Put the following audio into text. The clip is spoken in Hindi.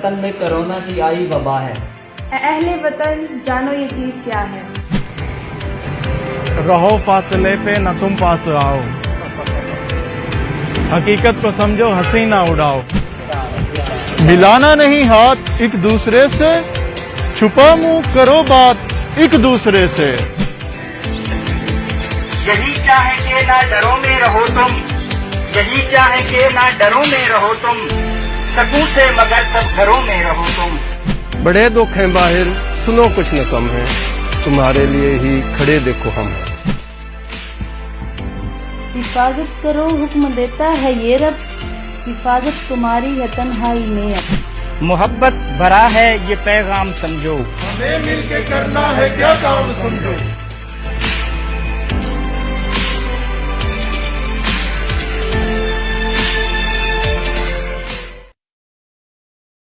वतन में कोरोना की आई वबा है। अहले वतन जानो ये चीज क्या है। रहो फासले पे न तुम पास आओ, हकीकत को समझो हंसी ना उड़ाओ। मिलाना नहीं हाथ एक दूसरे से, छुपा मुंह करो बात एक दूसरे से। यही चाहे के ना डरो में रहो तुम, यही चाहे के ना डरो में रहो तुम, सकूं से मगर सब घरों में रहो तुम। बड़े दुख हैं बाहर सुनो कुछ न कम है, तुम्हारे लिए ही खड़े देखो हम। हिफाजत करो हुक्म देता है ये रब, हिफाजत तुम्हारी है तन्हाई में अब। मोहब्बत भरा है ये पैगाम समझो, हमें मिलके करना है क्या काम समझो।